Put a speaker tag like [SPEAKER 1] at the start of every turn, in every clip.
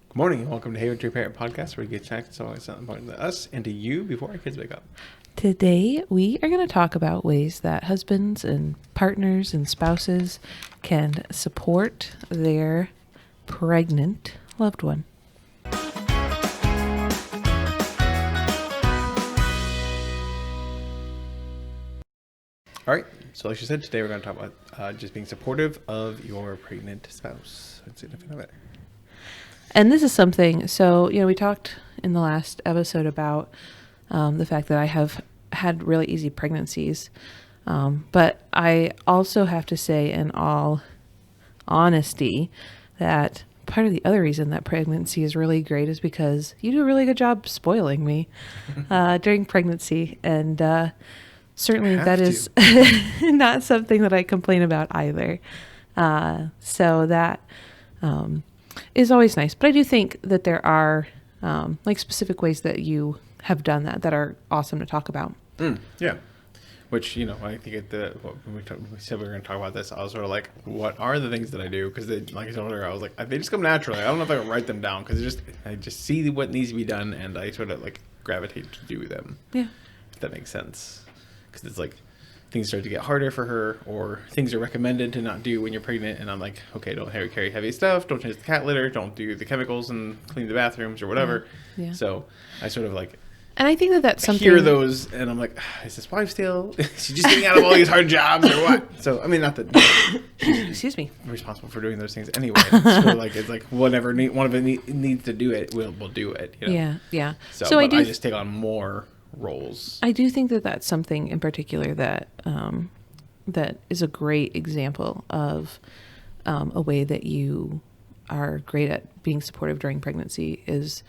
[SPEAKER 1] Good morning and welcome to Haventree Parent Podcast, where we get connected so it's not important to us and to you before our kids wake up.
[SPEAKER 2] Today, we are going to talk about ways that husbands and partners and spouses can support their pregnant loved one.
[SPEAKER 1] All right, so like you said, today we're going to talk about just being supportive of your pregnant spouse and significant other.
[SPEAKER 2] And this is something, we talked in the last episode about the fact that I have had really easy pregnancies. But I also have to say, in all honesty, that part of the other reason that pregnancy is really great is because you do a really good job spoiling me during pregnancy. And certainly that is not something that I complain about either. So that is always nice. But I do think that there are specific ways that you have done that are awesome to talk about.
[SPEAKER 1] Yeah. Which, I think when we said we were going to talk about this, I was sort of like, what are the things that I do? Because like I told her, I was like, they just come naturally. I don't know if I can write them down because I just see what needs to be done and I sort of like gravitate to do them.
[SPEAKER 2] Yeah.
[SPEAKER 1] If that makes sense. Because it's like things start to get harder for her, or things are recommended to not do when you're pregnant, and I'm like, okay, don't carry heavy stuff, don't change the cat litter, don't do the chemicals and clean the bathrooms or whatever. Yeah. So I sort of like,
[SPEAKER 2] and I think that's something.
[SPEAKER 1] Hear those, and I'm like, is this wife still? She's just getting out of all these hard jobs, or what? So I mean, not that
[SPEAKER 2] excuse me,
[SPEAKER 1] responsible for doing those things anyway. It's like whatever one of it needs to do it, we'll do it.
[SPEAKER 2] Yeah.
[SPEAKER 1] So I just take on more roles.
[SPEAKER 2] I do think that that's something in particular that that is a great example of a way that you are great at being supportive during pregnancy is,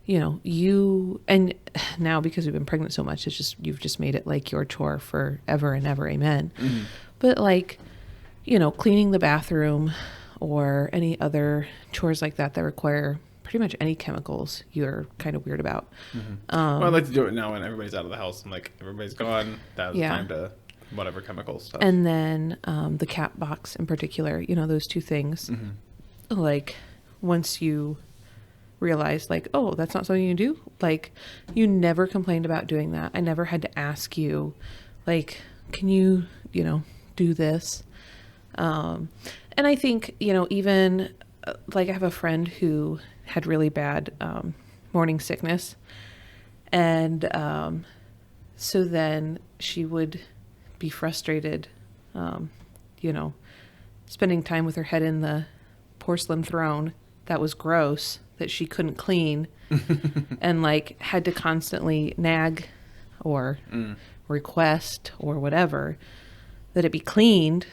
[SPEAKER 2] you, and now because we've been pregnant so much, you've just made it like your chore forever and ever. Amen. Mm-hmm. But like, cleaning the bathroom or any other chores like that require pretty much any chemicals you're kind of weird about.
[SPEAKER 1] Mm-hmm. Well, I like to do it now when everybody's out of the house. I'm like, everybody's gone. That was time to whatever chemical stuff.
[SPEAKER 2] And then the cat box in particular, those two things. Mm-hmm. Like once you realize like, oh, that's not something you do. Like you never complained about doing that. I never had to ask you like, can you, do this? And I think, even like I have a friend who had really bad morning sickness. And so then she would be frustrated, spending time with her head in the porcelain throne that was gross, that she couldn't clean, and like had to constantly nag or request or whatever that it be cleaned,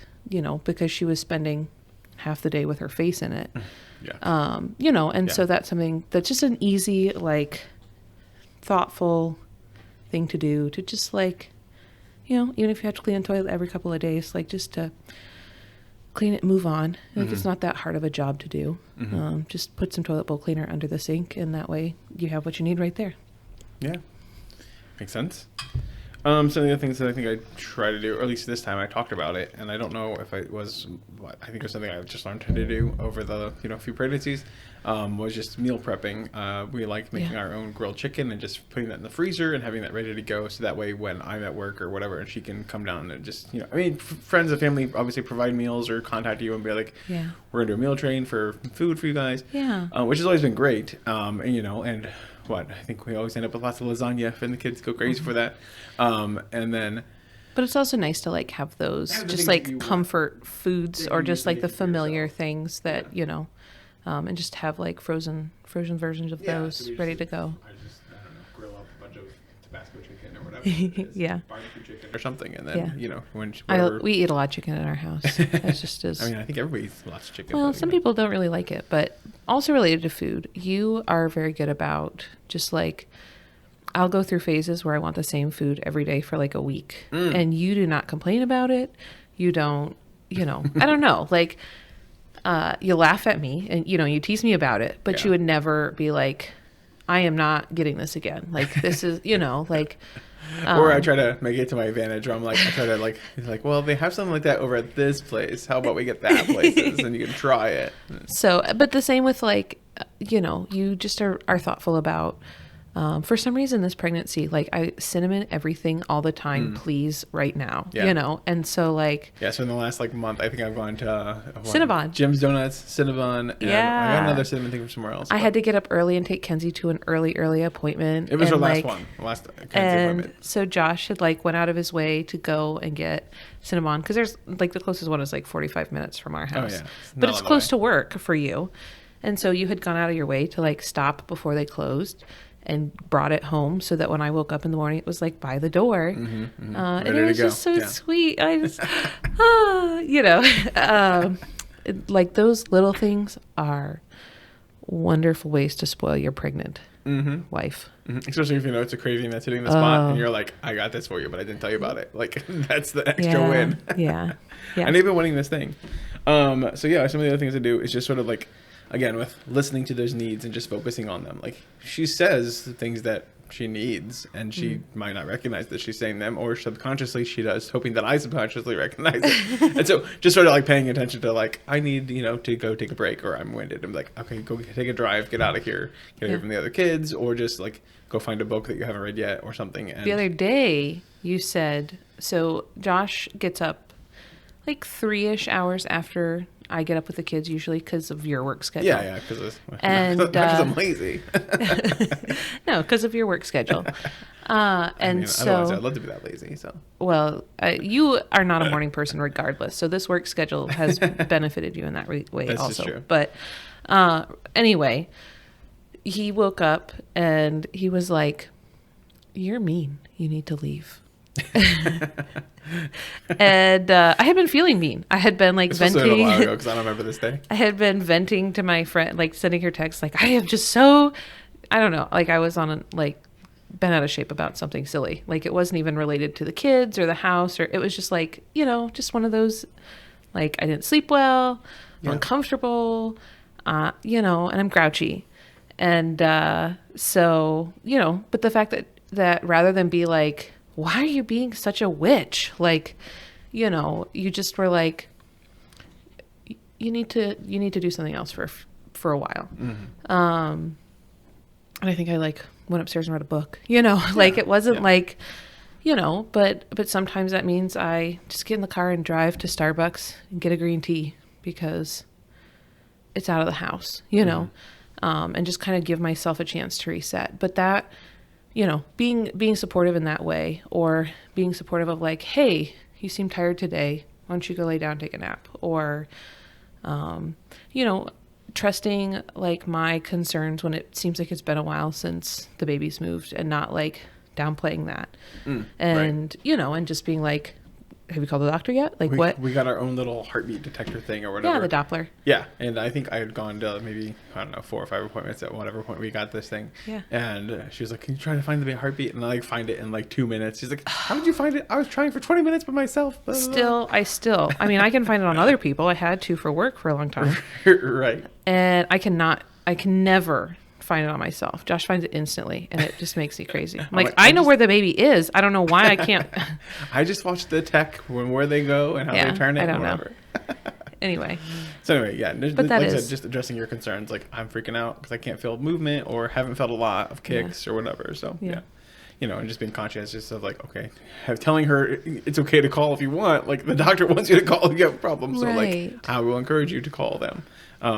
[SPEAKER 2] because she was spending half the day with her face in it. Yeah. So that's something that's just an easy, like, thoughtful thing to do, to just like, even if you have to clean the toilet every couple of days, like just to clean it and move on. Like it's not that hard of a job to do. Just put some toilet bowl cleaner under the sink, and that way you have what you need right there.
[SPEAKER 1] Yeah. Makes sense. Some of the other things that I think I try to do, or at least this time I talked about it, and I don't know if I think it was something I just learned how to do over the few pregnancies, was just meal prepping. We like making our own grilled chicken and just putting that in the freezer and having that ready to go, so that way when I'm at work or whatever, and she can come down and just, friends and family obviously provide meals or contact you and be like, we're gonna do a meal train for food for you guys, which has always been great, and I think we always end up with lots of lasagna and the kids go crazy for that. But
[SPEAKER 2] it's also nice to like have those just like comfort foods or just like the familiar things that, and just have like frozen versions of those ready to go.
[SPEAKER 1] I don't know, grill up a bunch of Tabasco chicken or whatever it is. Barbecue chicken or something. And then,
[SPEAKER 2] we eat a lot of chicken in our house. That's just as.
[SPEAKER 1] I think everybody eats lots of chicken.
[SPEAKER 2] Well, some people don't really like it, but also related to food, you are very good about just like, I'll go through phases where I want the same food every day for like a week, and you do not complain about it. You don't, I don't know, like, you laugh at me and, you tease me about it, but you would never be like, I am not getting this again. Like, this is, like,
[SPEAKER 1] Or I try to make it to my advantage. Where I'm like, I try to like, well, they have something like that over at this place. How about we get that places and you can try it.
[SPEAKER 2] So, but the same with like, you just are thoughtful about, for some reason, this pregnancy, like I cinnamon everything all the time, please, right now,
[SPEAKER 1] Yeah.
[SPEAKER 2] and so like,
[SPEAKER 1] Yeah, so in the last like month, I think I've gone to
[SPEAKER 2] Cinnabon.
[SPEAKER 1] Jim's Donuts, Cinnabon, and I got
[SPEAKER 2] Yeah.
[SPEAKER 1] another cinnamon thing from somewhere else.
[SPEAKER 2] I
[SPEAKER 1] but
[SPEAKER 2] had to get up early and take Kenzie to an early appointment.
[SPEAKER 1] It was her
[SPEAKER 2] and,
[SPEAKER 1] last
[SPEAKER 2] like,
[SPEAKER 1] one, last Kenzie
[SPEAKER 2] And
[SPEAKER 1] appointment.
[SPEAKER 2] so Josh had like went out of his way to go and get Cinnabon, because there's like the closest one is like 45 minutes from our house,
[SPEAKER 1] yeah. It's
[SPEAKER 2] but
[SPEAKER 1] not
[SPEAKER 2] it's
[SPEAKER 1] on the
[SPEAKER 2] close
[SPEAKER 1] way.
[SPEAKER 2] to work for you. And so you had gone out of your way to like stop before they closed and brought it home, so that when I woke up in the morning, it was like by the door. And
[SPEAKER 1] Ready
[SPEAKER 2] it
[SPEAKER 1] to
[SPEAKER 2] was
[SPEAKER 1] go.
[SPEAKER 2] just so
[SPEAKER 1] Yeah.
[SPEAKER 2] sweet. I just, like those little things are wonderful ways to spoil your pregnant wife.
[SPEAKER 1] Especially if you know it's a craving that's hitting the spot, and you're like, I got this for you, but I didn't tell you about it. Like, that's the extra win.
[SPEAKER 2] Yeah.
[SPEAKER 1] And they've been winning this thing. So yeah, some of the other things I do is just sort of like, again, with listening to those needs and just focusing on them. Like, she says the things that she needs, and she might not recognize that she's saying them, or subconsciously she does, hoping that I subconsciously recognize it. And so just sort of like paying attention to like, I need, to go take a break, or I'm winded. I'm like, okay, go take a drive, get out of here, get away from the other kids, or just like go find a book that you haven't read yet or something. And
[SPEAKER 2] The other day you said, so Josh gets up like 3-ish hours after I get up with the kids, usually because of your work schedule.
[SPEAKER 1] yeah, because
[SPEAKER 2] And,
[SPEAKER 1] I'm lazy.
[SPEAKER 2] No, because of your work schedule.
[SPEAKER 1] Otherwise I'd love to be that lazy. So
[SPEAKER 2] well, you are not a morning person regardless. So this work schedule has benefited you in that way
[SPEAKER 1] That's
[SPEAKER 2] also.
[SPEAKER 1] just true.
[SPEAKER 2] But anyway, he woke up and he was like, "You're mean. You need to leave." And I had been feeling mean. I had been like
[SPEAKER 1] this was a
[SPEAKER 2] venting.
[SPEAKER 1] while ago because I don't remember this day.
[SPEAKER 2] I had been venting to my friend, like sending her texts, like, I am just so, I don't know, like I was been out of shape about something silly. Like it wasn't even related to the kids or the house, or it was just like, just one of those, like I didn't sleep well, I'm uncomfortable, and I'm grouchy. And so, but the fact that rather than be like, why are you being such a witch? Like, you just were like, you need to do something else for a while. And I think I like went upstairs and read a book, like it wasn't like, but sometimes that means I just get in the car and drive to Starbucks and get a green tea because it's out of the house, and just kind of give myself a chance to reset. But that, being supportive in that way, or being supportive of like, hey, you seem tired today. Why don't you go lay down and take a nap? Or, trusting like my concerns when it seems like it's been a while since the baby's moved, and not like downplaying that. And, and just being like, have you called the doctor yet? Like what?
[SPEAKER 1] We got our own little heartbeat detector thing or whatever.
[SPEAKER 2] Yeah, the Doppler.
[SPEAKER 1] Yeah, and I think I had gone to maybe, 4 or 5 appointments at whatever point we got this thing.
[SPEAKER 2] Yeah.
[SPEAKER 1] And she was like, can you try to find the heartbeat? And I find it in like 2 minutes. She's like, how did you find it? I was trying for 20 minutes by myself. Blah, blah, blah.
[SPEAKER 2] I mean, I can find it on other people. I had to for work for a long time.
[SPEAKER 1] Right.
[SPEAKER 2] And I can never find it on myself. Josh finds it instantly, and it just makes me crazy. I'm like, I know where the baby is. I don't know why I can't.
[SPEAKER 1] I just watch the tech where they go and how they turn it.
[SPEAKER 2] I don't
[SPEAKER 1] know.
[SPEAKER 2] Anyway.
[SPEAKER 1] So anyway, yeah.
[SPEAKER 2] But that
[SPEAKER 1] like I
[SPEAKER 2] is
[SPEAKER 1] said, just addressing your concerns. Like, I'm freaking out because I can't feel movement or haven't felt a lot of kicks or whatever. So yeah. And just being conscientious of like, okay, telling her it's okay to call if you want. Like the doctor wants you to call if you have a problem. So like, I will encourage you to call them.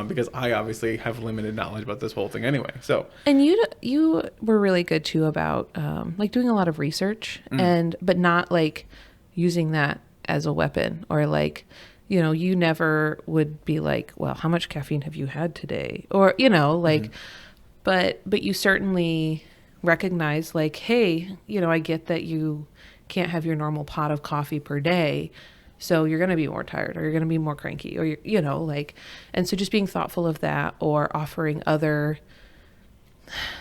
[SPEAKER 1] Because I obviously have limited knowledge about this whole thing anyway. So,
[SPEAKER 2] and you were really good too about like doing a lot of research but not like using that as a weapon, or like, you never would be like, well, how much caffeine have you had today? Or, like, but you certainly recognize like, hey, I get that you can't have your normal pot of coffee per day. So you're going to be more tired, or you're going to be more cranky, or, and so just being thoughtful of that, or offering other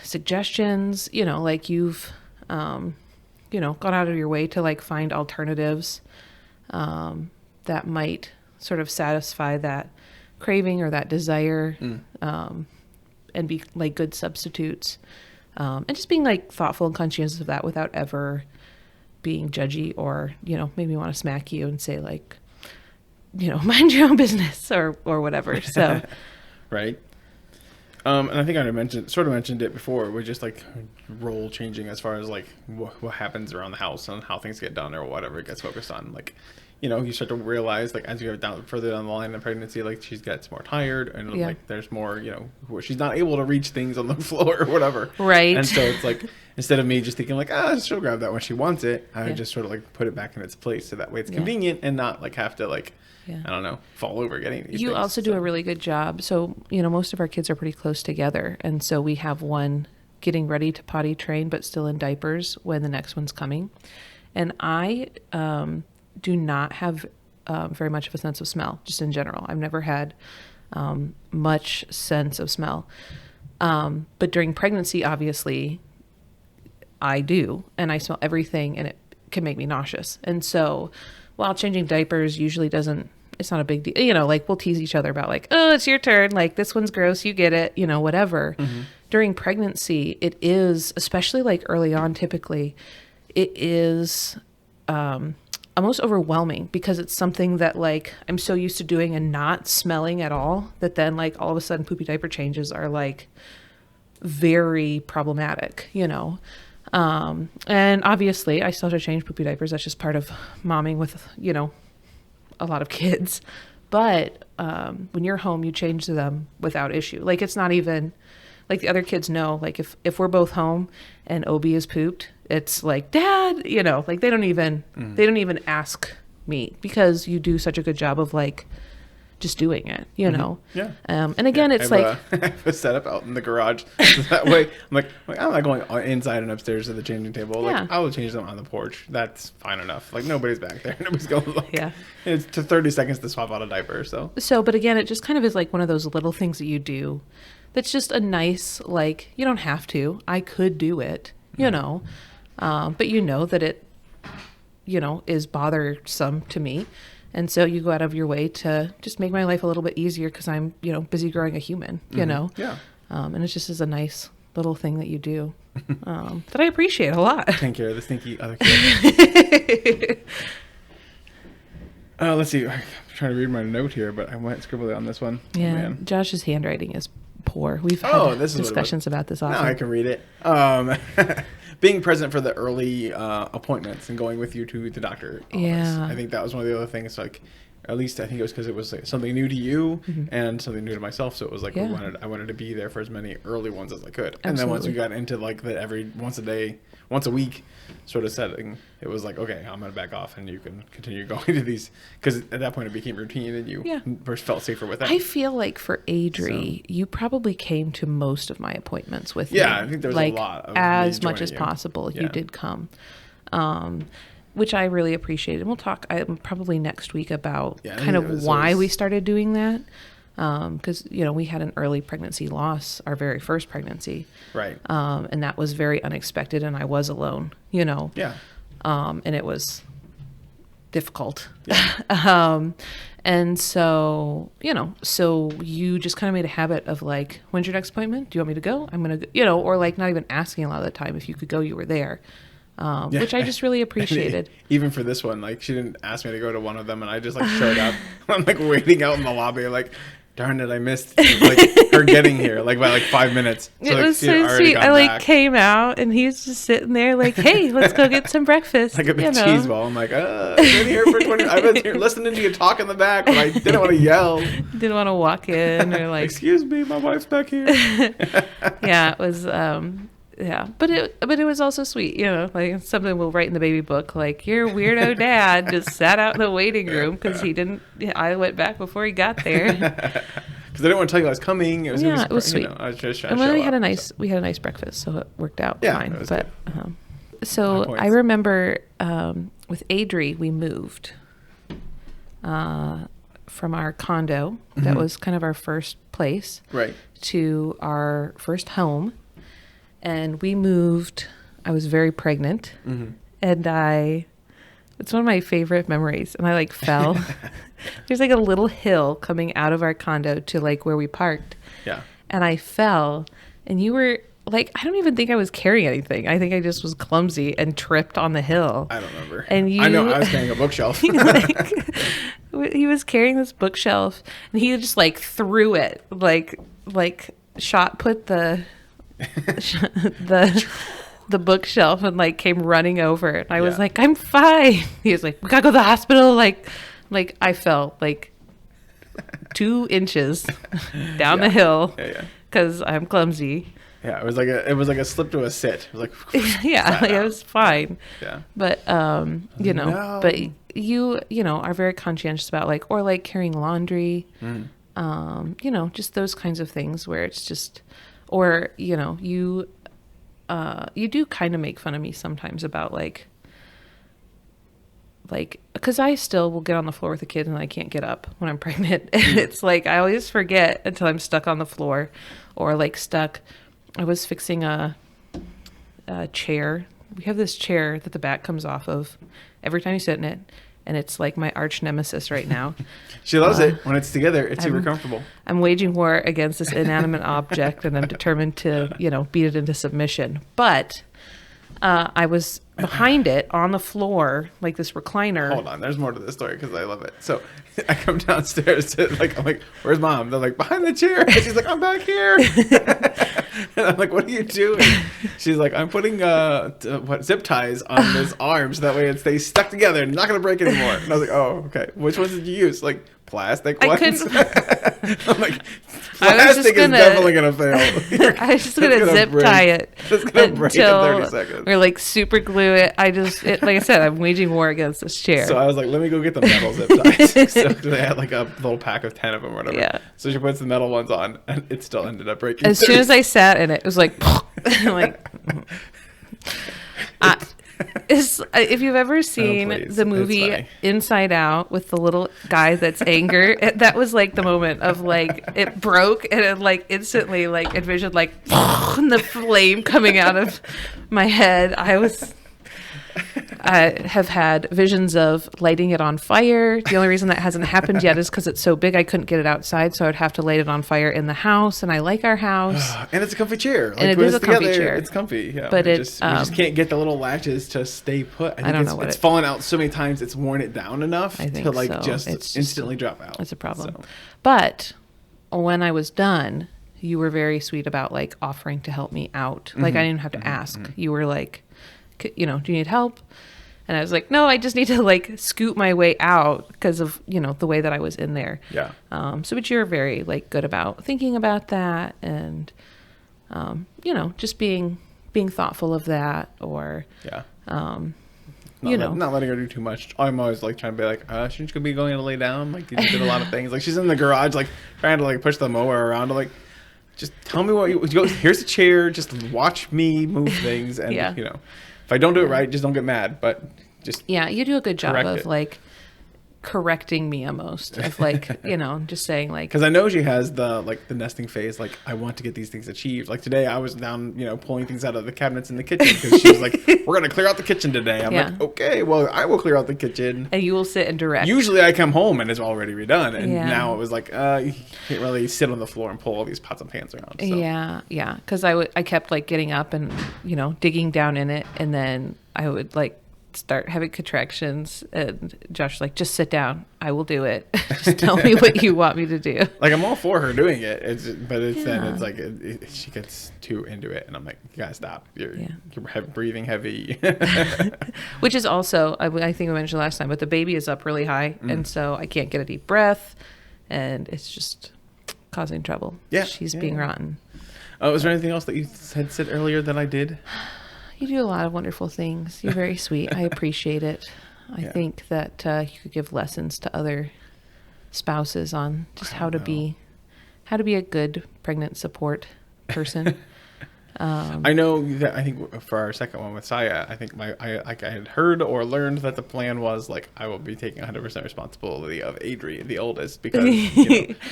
[SPEAKER 2] suggestions, like you've, gone out of your way to like find alternatives, that might sort of satisfy that craving or that desire, and be like good substitutes, and just being like thoughtful and conscientious of that without ever being judgy, or maybe want to smack you and say like, mind your own business, or whatever. So
[SPEAKER 1] right. And I think I mentioned it before. We're just like role changing as far as like what happens around the house and how things get done or whatever it gets focused on. Like, you know, you start to realize like as you go further down the line in pregnancy, like she gets more tired and like there's more, you know, where she's not able to reach things on the floor or whatever.
[SPEAKER 2] Right.
[SPEAKER 1] And so it's like instead of me just thinking like, she'll grab that when she wants it, I just sort of like put it back in its place so that way it's convenient and not like have to like. Yeah. I don't know, fall over getting these
[SPEAKER 2] You
[SPEAKER 1] things,
[SPEAKER 2] also do a really good job. So, you know, most of our kids are pretty close together. And so we have one getting ready to potty train, but still in diapers when the next one's coming. And I do not have very much of a sense of smell, just in general. I've never had much sense of smell. But during pregnancy, obviously, I do. And I smell everything, and it can make me nauseous. And so while changing diapers usually it's not a big deal. You know, like we'll tease each other about like, oh, it's your turn. Like this one's gross. You get it, you know, whatever. Mm-hmm. During pregnancy, it is, especially like early on, typically, it is almost overwhelming because it's something that like I'm so used to doing and not smelling at all that then like all of a sudden poopy diaper changes are like very problematic, you know. And obviously I still have to change poopy diapers. That's just part of momming with, you know, a lot of kids. But when you're home, you change them without issue. Like it's not even like the other kids know, like if we're both home and Obi is pooped, it's like, Dad, you know, like they don't even ask me because you do such a good job of like just doing it, you know?
[SPEAKER 1] Yeah.
[SPEAKER 2] And again, it's like
[SPEAKER 1] I have a setup out in the garage. So that way I'm not going inside and upstairs to the changing table. Like I will change them on the porch. That's fine enough. Like nobody's back there. Nobody's going like, it's to 30 seconds to swap out a diaper. So,
[SPEAKER 2] but again, it just kind of is like one of those little things that you do. That's just a nice, like, you don't have to, I could do it, you know, but you know that it, you know, is bothersome to me. And so you go out of your way to just make my life a little bit easier because I'm, you know, busy growing a human, you know?
[SPEAKER 1] Yeah.
[SPEAKER 2] And it just is a nice little thing that you do that I appreciate a lot.
[SPEAKER 1] Take care of the stinky other kid. Let's see. I'm trying to read my note here, but I went scribbly on this one.
[SPEAKER 2] Yeah.
[SPEAKER 1] Oh, man.
[SPEAKER 2] Josh's handwriting is poor. We've had discussions about this often.
[SPEAKER 1] No, I can read it. Being present for the early appointments and going with you to the doctor office. I think that was one of the other things, like, at least I think it was because it was like something new to you and something new to myself. So it was like I wanted to be there for as many early ones as I could. Absolutely. And then once we got into like the every once a week sort of setting, it was like, okay, I'm going to back off and you can continue going to these. Because at that point it became routine and you first felt safer with that.
[SPEAKER 2] I feel like for Adri, you probably came to most of my appointments with me.
[SPEAKER 1] Yeah, I think there was
[SPEAKER 2] like,
[SPEAKER 1] a lot of
[SPEAKER 2] as much as possible, you did come. Which I really appreciated. And we'll talk probably next week about kind of why we started doing that. Because, you know, we had an early pregnancy loss, our very first pregnancy.
[SPEAKER 1] Right.
[SPEAKER 2] And that was very unexpected, and I was alone, you know.
[SPEAKER 1] Yeah.
[SPEAKER 2] And it was difficult. Yeah. And so, you know, so you just kind of made a habit of like, when's your next appointment? Do you want me to go? I'm going to, you know, or like not even asking a lot of the time. If you could go, you were there. Which I just really appreciated.
[SPEAKER 1] Even for this one, like she didn't ask me to go to one of them, and I just like showed up. I'm like waiting out in the lobby, like, darn it, I missed like her getting here, like by like 5 minutes. So,
[SPEAKER 2] it
[SPEAKER 1] like,
[SPEAKER 2] was so sweet. I like came out, and he was just sitting there, like, "Hey, let's go get some breakfast."
[SPEAKER 1] Like a big cheese ball. I'm like, I've been here for 20. I've been here listening to you talk in the back, but I didn't want to yell.
[SPEAKER 2] Didn't want to walk in or like,
[SPEAKER 1] excuse me, my wife's back here.
[SPEAKER 2] Yeah, it was. Yeah, but it was also sweet, you know, like something we'll write in the baby book, like your weirdo dad just sat out in the waiting room because I went back before he got there. Because
[SPEAKER 1] I didn't want to tell you I was coming. It was sweet. You know, I was just trying to show
[SPEAKER 2] we
[SPEAKER 1] had
[SPEAKER 2] a nice breakfast, so it worked out fine.
[SPEAKER 1] It was
[SPEAKER 2] but so I remember with Adri, we moved from our condo that was kind of our first place,
[SPEAKER 1] right,
[SPEAKER 2] to our first home. And we moved, I was very pregnant, and it's one of my favorite memories, and I like fell. There's like a little hill coming out of our condo to like where we parked.
[SPEAKER 1] Yeah.
[SPEAKER 2] And I fell, and you were like, I don't even think I was carrying anything. I think I just was clumsy and tripped on the hill.
[SPEAKER 1] I don't remember.
[SPEAKER 2] And
[SPEAKER 1] I know I was carrying a bookshelf.
[SPEAKER 2] He was carrying this bookshelf, and he just like threw it like put the the bookshelf and like came running over, and I was like, I'm fine. He was like, we gotta go to the hospital. Like I fell like 2 inches down the hill because I'm clumsy.
[SPEAKER 1] Yeah, it was like a slip to a sit. It was like
[SPEAKER 2] yeah, like, it was fine.
[SPEAKER 1] Yeah.
[SPEAKER 2] But you know,
[SPEAKER 1] No.
[SPEAKER 2] but you know are very conscientious about like, or like carrying laundry, you know, just those kinds of things where it's just, or you know, you do kind of make fun of me sometimes about like because I still will get on the floor with a kid and I can't get up when I'm pregnant. And it's like I always forget until I'm stuck on the floor, or like stuck. I was fixing a chair. We have this chair that the back comes off of every time you sit in it, and it's like my arch nemesis right now.
[SPEAKER 1] She loves it when it's together. It's super comfortable.
[SPEAKER 2] I'm waging war against this inanimate object, and I'm determined to, you know, beat it into submission. But I was behind it on the floor, like this recliner.
[SPEAKER 1] Hold on, there's more to this story because I love it. So I come downstairs to I'm like, where's mom? They're like, behind the chair. And she's like, I'm back here. And I'm like, what are you doing? She's like, I'm putting zip ties on his arms. That way it stays stuck together and not gonna break anymore. And I was like, oh, okay. Which ones did you use? Like plastic ones? I'm like, plastic is definitely gonna fail.
[SPEAKER 2] I was just gonna zip tie it until
[SPEAKER 1] 30 seconds.
[SPEAKER 2] or like super glue it. Like I said, I'm waging war against this chair.
[SPEAKER 1] So I was like, let me go get the metal zip ties. So they had like a little pack of 10 of them or whatever.
[SPEAKER 2] Yeah.
[SPEAKER 1] So she puts the metal ones on, and it still ended up breaking.
[SPEAKER 2] As soon as I sat in it, it was like, like. If you've ever seen the movie Inside Out with the little guy that's anger, that was like the moment of like it broke, and it like instantly like envisioned like the flame coming out of my head. I have had visions of lighting it on fire. The only reason that hasn't happened yet is because it's so big I couldn't get it outside, so I'd have to light it on fire in the house. And I like our house.
[SPEAKER 1] And it's a comfy chair. Like,
[SPEAKER 2] and it is a comfy chair.
[SPEAKER 1] It's comfy, yeah.
[SPEAKER 2] But
[SPEAKER 1] we just can't get the little latches to stay put. I don't know what it's fallen out so many times. It's worn it down enough to like so. just instantly drop out.
[SPEAKER 2] It's a problem. So. But when I was done, you were very sweet about like offering to help me out. Like I didn't have to ask. You were like, you know, do you need help? And I was like, no, I just need to like scoot my way out because of, you know, the way that I was in there.
[SPEAKER 1] Yeah.
[SPEAKER 2] But you're very like good about thinking about that and, you know, just being thoughtful of that or,
[SPEAKER 1] not letting her do too much. I'm always like trying to be like, she's gonna be going to lay down. Like you did a lot of things. Like she's in the garage, like trying to like push the mower around. I'm like, just tell me what you go. Here's a chair. Just watch me move things, and you know, if I don't do it right, just don't get mad. But just
[SPEAKER 2] you do a good job of like correcting me almost of like you know just saying like
[SPEAKER 1] because I know she has the nesting phase. Like I want to get these things achieved. Like today, I was down pulling things out of the cabinets in the kitchen because she was like, "We're gonna clear out the kitchen today." I'm like, "Okay, well, I will clear out the kitchen."
[SPEAKER 2] And you will sit and direct.
[SPEAKER 1] Usually, I come home and it's already redone, and now it was like, you can't really sit on the floor and pull all these pots and pans around. So.
[SPEAKER 2] Yeah, because I kept like getting up and digging down in it, and then I would like start having contractions, and Josh was like, just sit down, I will do it. Just tell me what you want me to do. Like
[SPEAKER 1] I'm all for her doing it, then it's like she gets too into it, and I'm like, you gotta stop. You're breathing heavy.
[SPEAKER 2] Which is also I think I mentioned last time, but the baby is up really high, and so I can't get a deep breath, and it's just causing trouble. She's being rotten.
[SPEAKER 1] Was there anything else that you had said earlier that I did?
[SPEAKER 2] You do a lot of wonderful things. You're very sweet. I appreciate it. I think that you could give lessons to other spouses on just how to be a good pregnant support person.
[SPEAKER 1] I know that I think for our second one with Saya, I think I had heard or learned that the plan was like I will be taking 100% responsibility of Adri, the oldest, because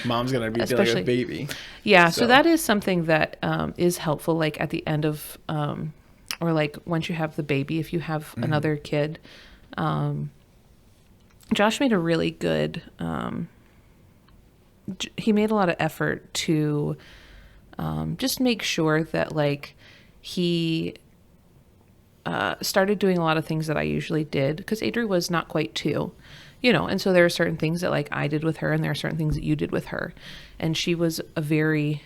[SPEAKER 1] mom's gonna be dealing with baby. Yeah,
[SPEAKER 2] so that is something that is helpful. Like at the end of or like once you have the baby, if you have another kid, Josh made a really good, he made a lot of effort to just make sure that like he started doing a lot of things that I usually did, because Adri was not quite 2. and so there are certain things that like I did with her, and there are certain things that you did with her. And she was a very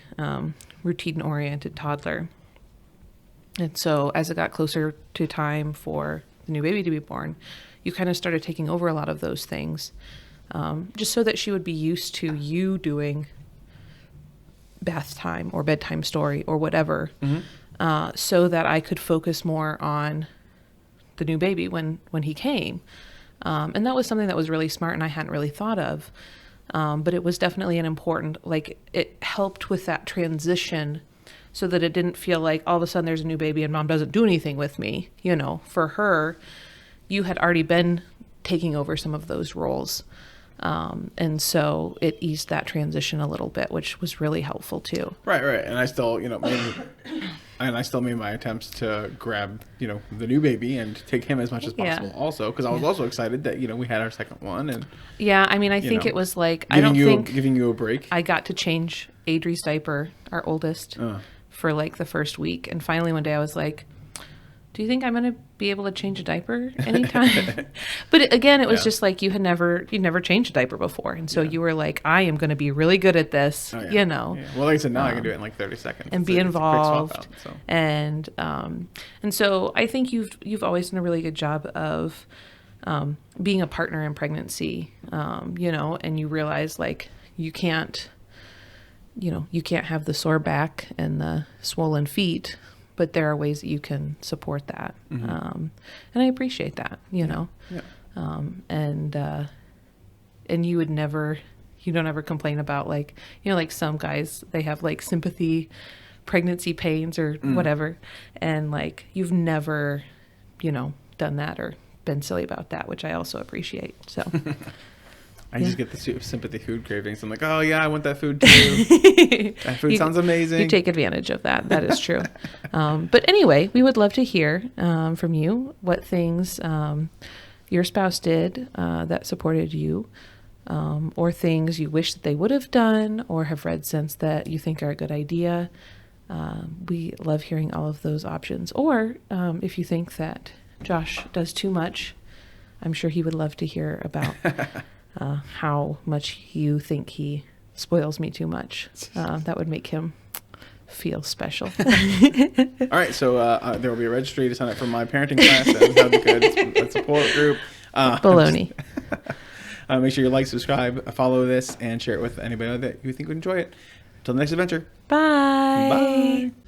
[SPEAKER 2] routine oriented toddler. And so as it got closer to time for the new baby to be born, you kind of started taking over a lot of those things, just so that she would be used to you doing bath time or bedtime story or whatever, so that I could focus more on the new baby when he came. And that was something that was really smart and I hadn't really thought of. But it was definitely an important, like it helped with that transition so that it didn't feel like all of a sudden there's a new baby and mom doesn't do anything with me. For her, you had already been taking over some of those roles. And so it eased that transition a little bit, which was really helpful too.
[SPEAKER 1] Right. And I still, made my attempts to grab, the new baby and take him as much as possible also. Cause I was also excited that, we had our second one and.
[SPEAKER 2] Yeah. I mean, I think it was like,
[SPEAKER 1] giving you a break.
[SPEAKER 2] I got to change Adri's diaper, our oldest, for like the first week. And finally one day I was like, do you think I'm going to be able to change a diaper anytime? But again, it was just like you never changed a diaper before. And so you were like, I am going to be really good at this,
[SPEAKER 1] Well, like I said, now I can do it in like 30 seconds.
[SPEAKER 2] And be involved. Out, so. And so I think you've always done a really good job of being a partner in pregnancy, and you realize like you can't have the sore back and the swollen feet, but there are ways that you can support that. And I appreciate that, and you don't ever complain about like, like some guys, they have like sympathy pregnancy pains or whatever. And like, you've never, done that or been silly about that, which I also appreciate. So
[SPEAKER 1] I just get the sympathy food cravings. I'm like, oh yeah, I want that food too. That food sounds amazing.
[SPEAKER 2] You take advantage of that. That is true. But anyway, we would love to hear from you what things your spouse did that supported you, or things you wish that they would have done or have read since that you think are a good idea. We love hearing all of those options. Or if you think that Josh does too much, I'm sure he would love to hear about how much you think he spoils me too much. That would make him feel special.
[SPEAKER 1] All right, so there will be a registry to sign up for my parenting class and have a good support group.
[SPEAKER 2] Baloney.
[SPEAKER 1] Make sure you like, subscribe, follow this, and share it with anybody that you think would enjoy it. Until the next adventure.
[SPEAKER 2] Bye.
[SPEAKER 1] Bye.